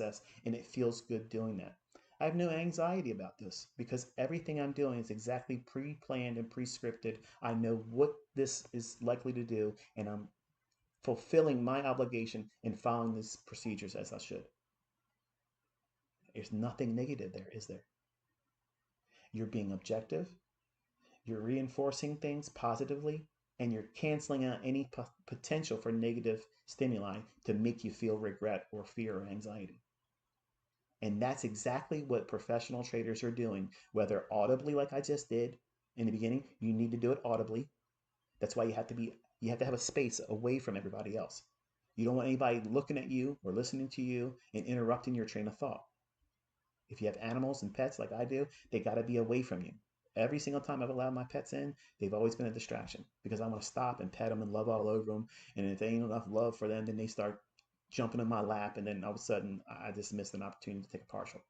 and it feels good doing that. I have no anxiety about this because everything I'm doing is exactly pre-planned and pre-scripted. I know what this is likely to do, and I'm fulfilling my obligation in following these procedures as I should. There's nothing negative there, is there? You're being objective, you're reinforcing things positively, and you're canceling out any potential for negative stimuli to make you feel regret or fear or anxiety. And that's exactly what professional traders are doing, whether audibly, like I just did in the beginning. You need to do it audibly. That's why you have to have a space away from everybody else. You don't want anybody looking at you or listening to you and interrupting your train of thought. If you have animals and pets like I do, they got to be away from you. Every single time I've allowed my pets in, they've always been a distraction because I want to stop and pet them and love all over them. And if there ain't enough love for them, then they start jumping in my lap, and then all of a sudden I just missed an opportunity to take a partial.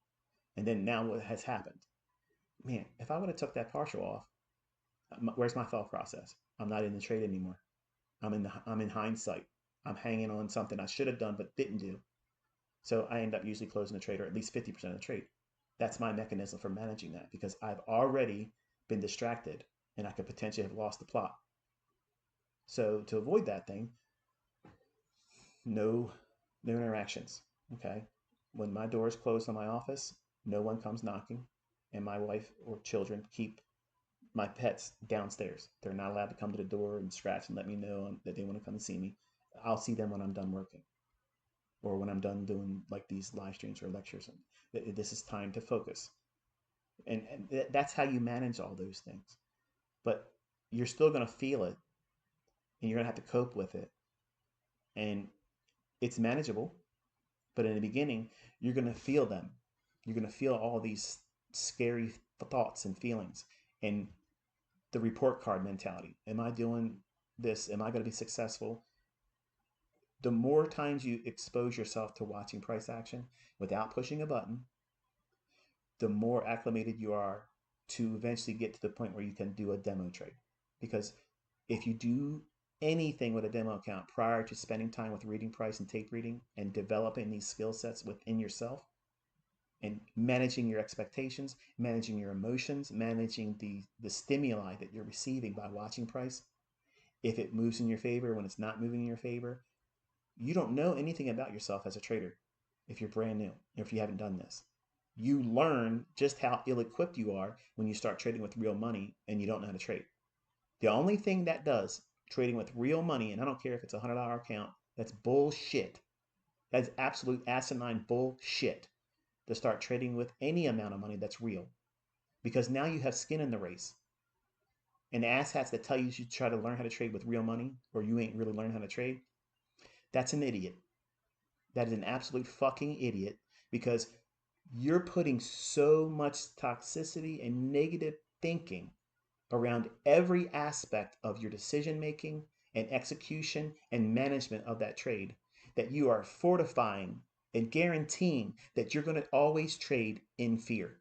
And then now what has happened? Man, if I would have took that partial off, where's my thought process? I'm not in the trade anymore. I'm in hindsight. I'm hanging on something I should have done but didn't do. So I end up usually closing the trade, or at least 50% of the trade. That's my mechanism for managing that because I've already been distracted and I could potentially have lost the plot. So to avoid that thing, no interactions. Okay. When my door is closed in my office, no one comes knocking, and my wife or children keep my pets downstairs. They're not allowed to come to the door and scratch and let me know that they want to come and see me. I'll see them when I'm done working or when I'm done doing like these live streams or lectures. And this is time to focus. And that's how you manage all those things. But you're still going to feel it and you're going to have to cope with it. And it's manageable. But in the beginning, you're going to feel them. You're going to feel all these scary thoughts and feelings and the report card mentality. Am I doing this? Am I going to be successful? The more times you expose yourself to watching price action without pushing a button, the more acclimated you are to eventually get to the point where you can do a demo trade. Because if you do anything with a demo account prior to spending time with reading price and tape reading and developing these skill sets within yourself and managing your expectations, managing your emotions, managing the stimuli that you're receiving by watching price, if it moves in your favor, when it's not moving in your favor, you don't know anything about yourself as a trader if you're brand new or if you haven't done this. You learn just how ill-equipped you are when you start trading with real money and you don't know how to trade. The only thing that does trading with real money, and I don't care if it's a $100 account, that's bullshit. That's absolute asinine bullshit to start trading with any amount of money that's real. Because now you have skin in the race. And the asshats that tell you should try to learn how to trade with real money or you ain't really learned how to trade, that's an idiot. That is an absolute fucking idiot because you're putting so much toxicity and negative thinking around every aspect of your decision making and execution and management of that trade that you are fortifying and guaranteeing that you're going to always trade in fear.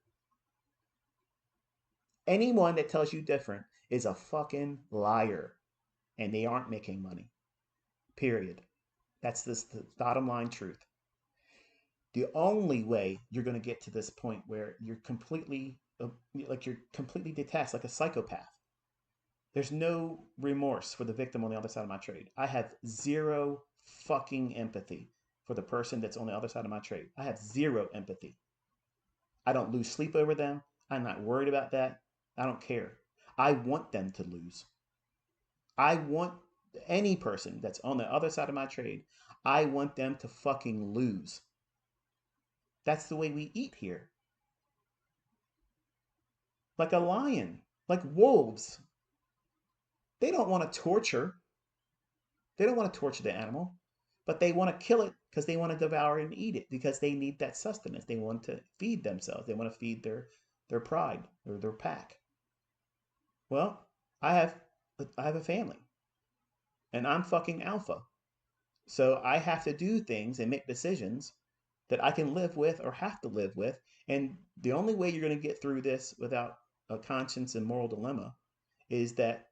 Anyone that tells you different is a fucking liar and they aren't making money. Period. That's the bottom line truth. The only way you're going to get to this point where you're completely detached, like a psychopath. There's no remorse for the victim on the other side of my trade. I have zero fucking empathy for the person that's on the other side of my trade. I have zero empathy. I don't lose sleep over them. I'm not worried about that. I don't care. I want them to lose. I want any person that's on the other side of my trade, I want them to fucking lose. That's the way we eat here. Like a lion, like wolves. They don't want to torture. They don't want to torture the animal, but they want to kill it because they want to devour and eat it because they need that sustenance. They want to feed themselves. They want to feed their pride or their pack. Well, I have a family and I'm fucking alpha. So I have to do things and make decisions that I can live with or have to live with. And the only way you're going to get through this without a conscience and moral dilemma is that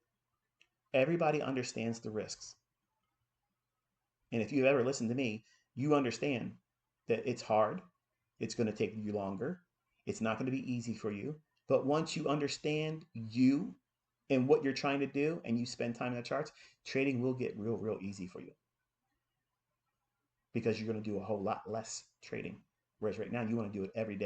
everybody understands the risks. And if you've ever listened to me, you understand that it's hard. It's going to take you longer. It's not going to be easy for you. But once you understand you and what you're trying to do and you spend time in the charts, trading will get real, real easy for you because you're going to do a whole lot less trading. Whereas right now you want to do it every day.